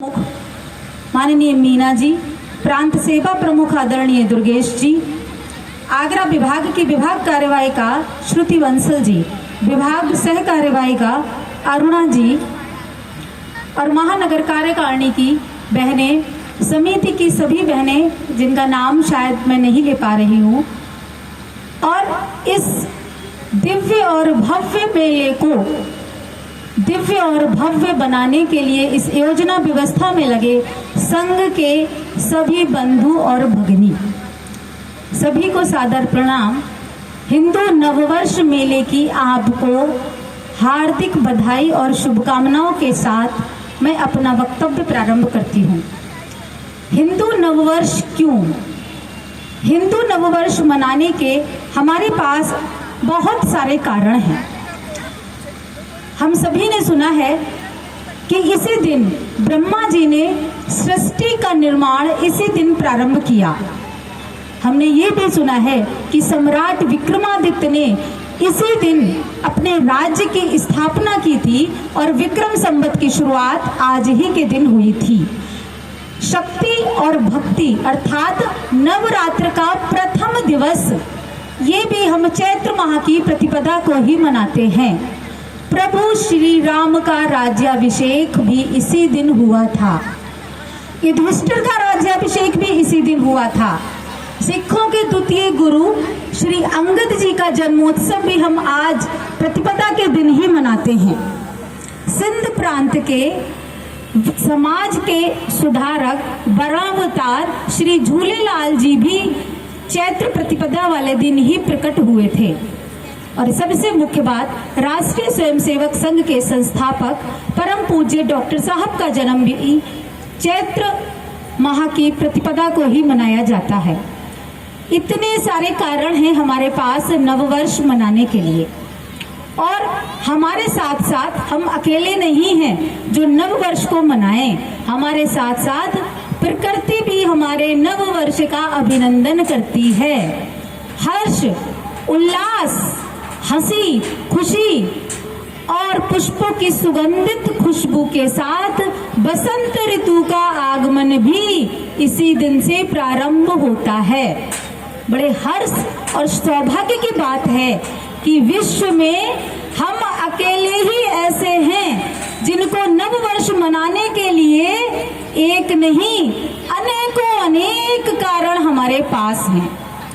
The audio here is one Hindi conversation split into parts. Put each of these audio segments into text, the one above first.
माननीय मीना जी, प्रांत सेवा प्रमुख आदरणीय दुर्गेश जी, आगरा विभाग की विभाग कार्यवाहिका श्रुति बंसल जी, विभाग सह कार्यवाहिका अरुणा जी और महानगर कार्यकारिणी की बहनें, समिति की सभी बहनें जिनका नाम शायद मैं नहीं ले पा रही हूँ, और इस दिव्य और भव्य मेले को दिव्य और भव्य बनाने के लिए इस योजना व्यवस्था में लगे संघ के सभी बंधु और भगिनी, सभी को सादर प्रणाम। हिंदू नववर्ष मेले की आपको हार्दिक बधाई और शुभकामनाओं के साथ मैं अपना वक्तव्य प्रारंभ करती हूँ। हिंदू नववर्ष क्यों? हिंदू नववर्ष मनाने के हमारे पास बहुत सारे कारण हैं। हम सभी ने सुना है कि इसी दिन ब्रह्मा जी ने सृष्टि का निर्माण इसी दिन प्रारंभ किया। हमने ये भी सुना है कि सम्राट विक्रमादित्य ने इसी दिन अपने राज्य की स्थापना की थी और विक्रम संवत की शुरुआत आज ही के दिन हुई थी। शक्ति और भक्ति अर्थात नवरात्र का प्रथम दिवस ये भी हम चैत्र माह की प्रतिपदा को ही मनाते हैं। प्रभु श्री राम का राज्याभिषेक भी इसी दिन हुआ था। युधिष्ठिर का राज्याभिषेक भी इसी दिन हुआ था। सिखों के द्वितीय गुरु श्री अंगद जी का जन्मोत्सव भी हम आज प्रतिपदा के दिन ही मनाते हैं। सिंध प्रांत के समाज के सुधारक बरावतार श्री झूलेलाल जी भी चैत्र प्रतिपदा वाले दिन ही प्रकट हुए थे। और सबसे मुख्य बात, राष्ट्रीय स्वयंसेवक संघ के संस्थापक परम पूज्य डॉक्टर साहब का जन्म भी चैत्र माह की प्रतिपदा को ही मनाया जाता है। इतने सारे कारण हैं हमारे पास नववर्ष मनाने के लिए, और हमारे साथ साथ हम अकेले नहीं हैं जो नववर्ष को मनाएं। हमारे साथ साथ प्रकृति भी हमारे नववर्ष का अभिनंदन करती है। हर्ष, उल्लास, हंसी, खुशी और पुष्पों की सुगंधित खुशबू के साथ बसंत ऋतु का आगमन भी इसी दिन से प्रारंभ होता है। बड़े हर्ष और सौभाग्य की बात है कि विश्व में हम अकेले ही ऐसे हैं जिनको नववर्ष मनाने के लिए एक नहीं अनेक कारण हमारे पास हैं,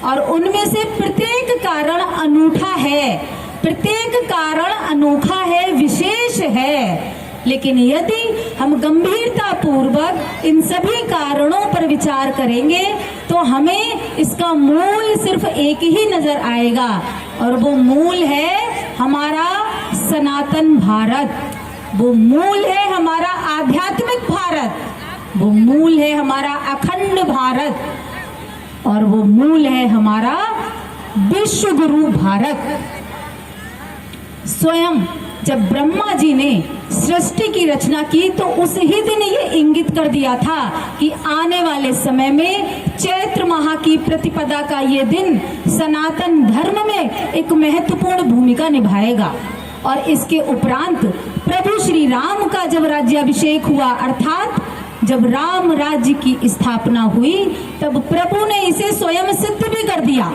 और उनमें से प्रत्येक कारण अनूठा है, प्रत्येक कारण अनोखा है, विशेष है। लेकिन यदि हम गंभीरता पूर्वक इन सभी कारणों पर विचार करेंगे तो हमें इसका मूल सिर्फ एक ही नजर आएगा, और वो मूल है हमारा सनातन भारत, वो मूल है हमारा आध्यात्मिक भारत, वो मूल है हमारा अखंड भारत, और वो मूल है हमारा विश्व गुरु भारत। स्वयं जब ब्रह्मा जी ने सृष्टि की रचना की तो उस ही दिन ये इंगित कर दिया था कि आने वाले समय में चैत्र माह की प्रतिपदा का ये दिन सनातन धर्म में एक महत्वपूर्ण भूमिका निभाएगा। और इसके उपरांत प्रभु श्री राम का जब राज्याभिषेक हुआ, अर्थात जब राम राज्य की स्थापना हुई, तब प्रभु ने इसे स्वयं सिद्ध भी कर दिया।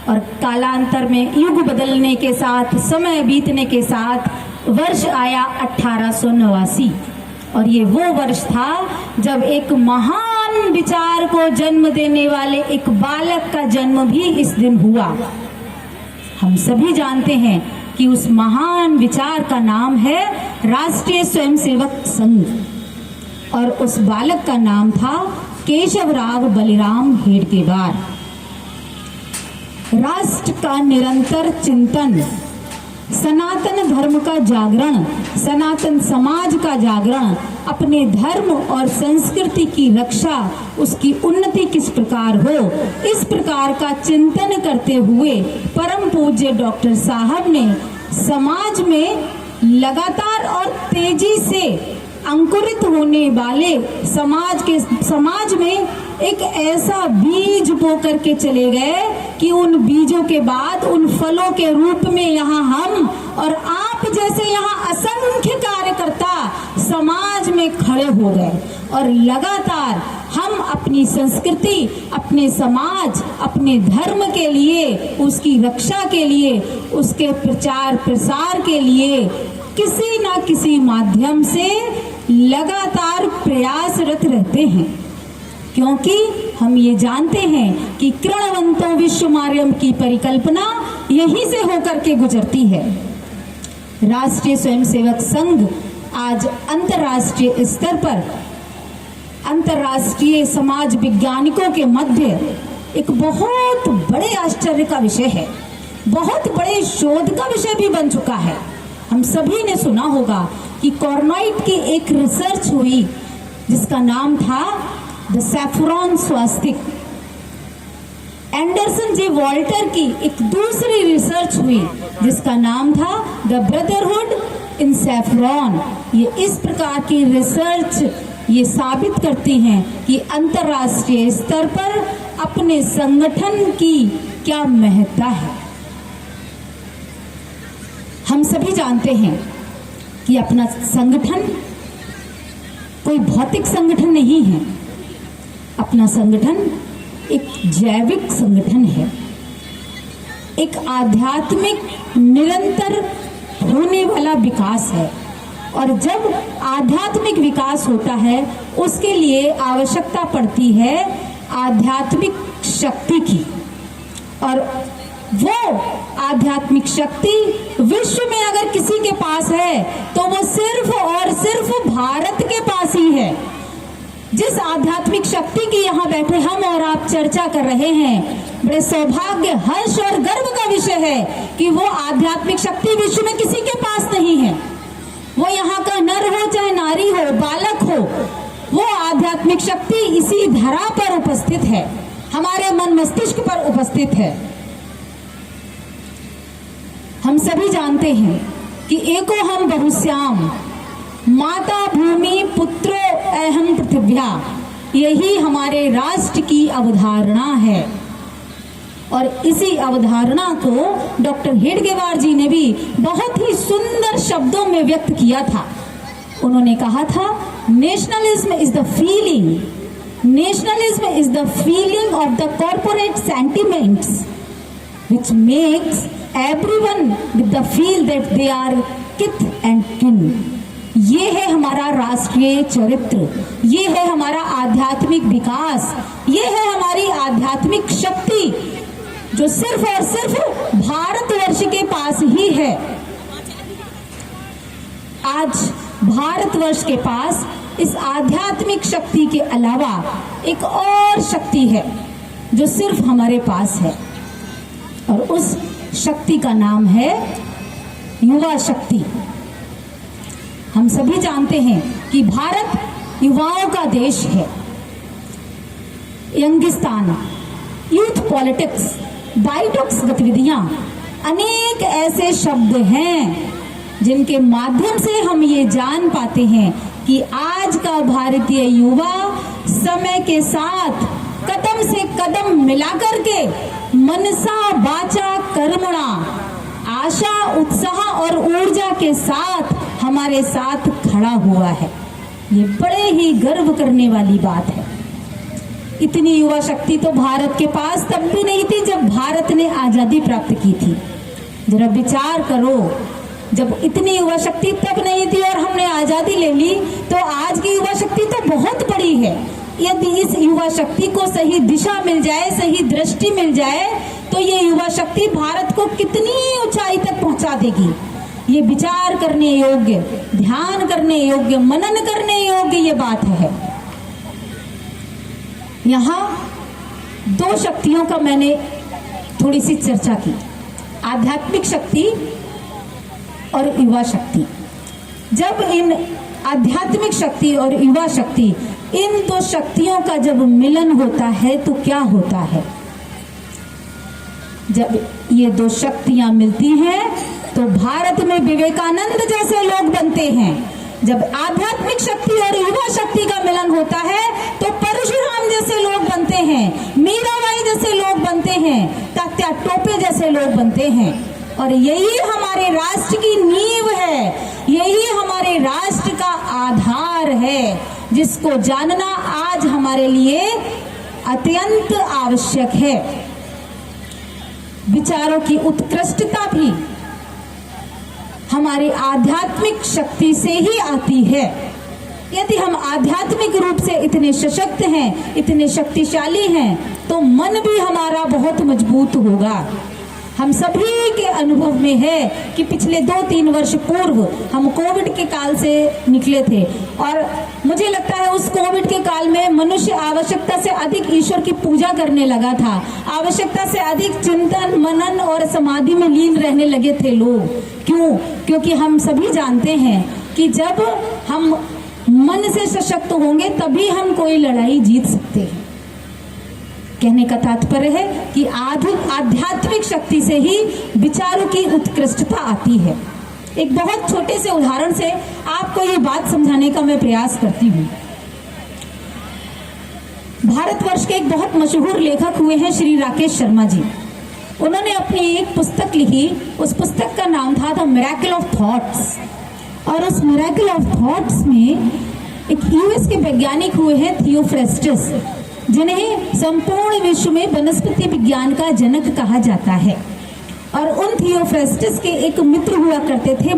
और कालांतर में युग बदलने के साथ, समय बीतने के साथ वर्ष आया 1889, और ये वो वर्ष था जब एक महान विचार को जन्म देने वाले एक बालक का जन्म भी इस दिन हुआ। हम सभी जानते हैं कि उस महान विचार का नाम है राष्ट्रीय स्वयंसेवक संघ, और उस बालक का नाम था केशवराव बलिराम हेडगेवार। राष्ट्र का निरंतर चिंतन, सनातन धर्म का जागरण, सनातन समाज का जागरण, अपने धर्म और संस्कृति की रक्षा, उसकी उन्नति किस प्रकार हो, इस प्रकार का चिंतन करते हुए परम पूज्य डॉक्टर साहब ने समाज में लगातार और तेजी से अंकुरित होने वाले समाज में एक ऐसा बीज बो करके चले गए कि उन बीजों के बाद उन फलों के रूप में यहाँ हम और आप जैसे यहाँ असंख्य कार्यकर्ता समाज में खड़े हो गए और लगातार हम अपनी संस्कृति, अपने समाज, अपने धर्म के लिए, उसकी रक्षा के लिए, उसके प्रचार प्रसार के लिए किसी ना किसी माध्यम से लगातार प्रयासरत रहते हैं, क्योंकि हम ये जानते हैं कि कृणवंतो विश्वमार्यम की परिकल्पना यहीं से होकर के गुजरती है। राष्ट्रीय स्वयंसेवक संघ आज अंतर्राष्ट्रीय स्तर पर अंतर्राष्ट्रीय समाज वैज्ञानिकों के मध्य एक बहुत बड़े आश्चर्य का विषय है, बहुत बड़े शोध का विषय भी बन चुका है। हम सभी ने सुना होगा कि कॉर्नोइट की एक रिसर्च हुई जिसका नाम था the saffron swastika. Anderson J Walter की एक दूसरी रिसर्च हुई जिसका नाम था द ब्रदरहुड इन सैफरॉन। ये इस प्रकार की रिसर्च ये साबित करती हैं कि अंतर्राष्ट्रीय स्तर पर अपने संगठन की क्या महत्ता है। हम सभी जानते हैं कि अपना संगठन कोई भौतिक संगठन नहीं है, अपना संगठन एक जैविक संगठन है, एक आध्यात्मिक निरंतर होने वाला विकास है। और जब आध्यात्मिक विकास होता है उसके लिए आवश्यकता पड़ती है आध्यात्मिक शक्ति की, और वो आध्यात्मिक शक्ति विश्व में अगर किसी के पास है तो वो सिर्फ और सिर्फ भारत के पास ही है। जिस आध्यात्मिक शक्ति की यहाँ बैठे हम और आप चर्चा कर रहे हैं, बड़े सौभाग्य, हर्ष और गर्व का विषय है कि वो आध्यात्मिक शक्ति विश्व में किसी के पास नहीं है। वो यहाँ का नर हो चाहे नारी हो, बालक हो, वो आध्यात्मिक शक्ति इसी धरा पर उपस्थित है, हमारे मन मस्तिष्क पर उपस्थित है। हम सभी जानते हैं कि एको हम बहुश्याम, माता भूमि पुत्रो अहम पृथिव्या, यही हमारे राष्ट्र की अवधारणा है। और इसी अवधारणा को डॉक्टर हेडगेवार जी ने भी बहुत ही सुंदर शब्दों में व्यक्त किया था। उन्होंने कहा था, nationalism is the feeling, nationalism is the feeling of the corporate sentiments which makes everyone with the feel that they are kith and kin। ये है हमारा राष्ट्रीय चरित्र, ये है हमारा आध्यात्मिक विकास, ये है हमारी आध्यात्मिक शक्ति जो सिर्फ और सिर्फ भारतवर्ष के पास ही है। आज भारतवर्ष के पास इस आध्यात्मिक शक्ति के अलावा एक और शक्ति है जो सिर्फ हमारे पास है, और उस शक्ति का नाम है युवा शक्ति। हम सभी जानते हैं कि भारत युवाओं का देश है। यंगिस्तान, यूथ पॉलिटिक्स, डाइटॉक्स गतिविधियां, अनेक ऐसे शब्द हैं जिनके माध्यम से हम ये जान पाते हैं कि आज का भारतीय युवा समय के साथ कदम से कदम मिलाकर के मनसा वाचा कर्मणा, आशा, उत्साह और ऊर्जा के साथ हमारे साथ खड़ा हुआ है। ये बड़े ही गर्व करने वाली बात है। इतनी युवा शक्ति तो भारत के पास तब भी नहीं थी जब भारत ने आजादी प्राप्त की थी। जरा विचार करो, जब इतनी युवा शक्ति तब नहीं थी और हमने आजादी ले ली, तो आज की युवा शक्ति तो बहुत बड़ी है। यदि इस युवा शक्ति को सही दिशा मिल जाए, सही दृष्टि मिल जाए, तो ये युवा शक्ति भारत को कितनी ऊंचाई तक पहुंचा देगी। ये विचार करने योग्य, ध्यान करने योग्य, मनन करने योग्य ये बात है। यहाँ दो शक्तियों का मैंने थोड़ी सी चर्चा की, आध्यात्मिक शक्ति और युवा शक्ति। जब इन आध्यात्मिक शक्ति और युवा शक्ति, इन दो शक्तियों का जब मिलन होता है तो क्या होता है? जब ये दो शक्तियां मिलती हैं तो भारत में विवेकानंद जैसे लोग बनते हैं। जब आध्यात्मिक शक्ति और युवा शक्ति का मिलन होता है तो परशुराम जैसे लोग बनते हैं, मीराबाई जैसे लोग बनते हैं, तात्या टोपे जैसे लोग बनते हैं। और यही हमारे राष्ट्र की नींव है, यही हमारे राष्ट्र का आधार है, जिसको जानना आज हमारे लिए अत्यंत आवश्यक है। विचारों की उत्कृष्टता भी हमारी आध्यात्मिक शक्ति से ही आती है। यदि हम आध्यात्मिक रूप से इतने सशक्त हैं, इतने शक्तिशाली हैं, तो मन भी हमारा बहुत मजबूत होगा। हम सभी के अनुभव में है कि पिछले 2-3 वर्ष पूर्व हम कोविड के काल से निकले थे, और मुझे लगता है उस कोविड के काल में मनुष्य आवश्यकता से अधिक ईश्वर की पूजा करने लगा था, आवश्यकता से अधिक चिंतन, मनन और समाधि में लीन रहने लगे थे लोग। क्यों? क्योंकि हम सभी जानते हैं कि जब हम मन से सशक्त होंगे तभी हम कोई लड़ाई जीत सकते हैं। कहने का तात्पर्य है कि आध्यात्मिक शक्ति से ही विचारों की उत्कृष्टता आती है। एक बहुत छोटे से उदाहरण से आपको ये बात समझाने का मैं प्रयास करती हूँ। भारतवर्ष के एक बहुत मशहूर लेखक हुए हैं श्री राकेश शर्मा जी। उन्होंने अपनी एक पुस्तक लिखी, उस पुस्तक का नाम था द मिरेकल ऑफ थॉट्स। और उस मिरेकल ऑफ थॉट्स में एक यूएस के वैज्ञानिक हुए हैं थियोफ्रेस्टस, जिन्हें संपूर्ण विश्व में वनस्पति विज्ञान का जनक कहा जाता है। और उन थियोफ्रेस्टस के एक मित्र हुआ करते थे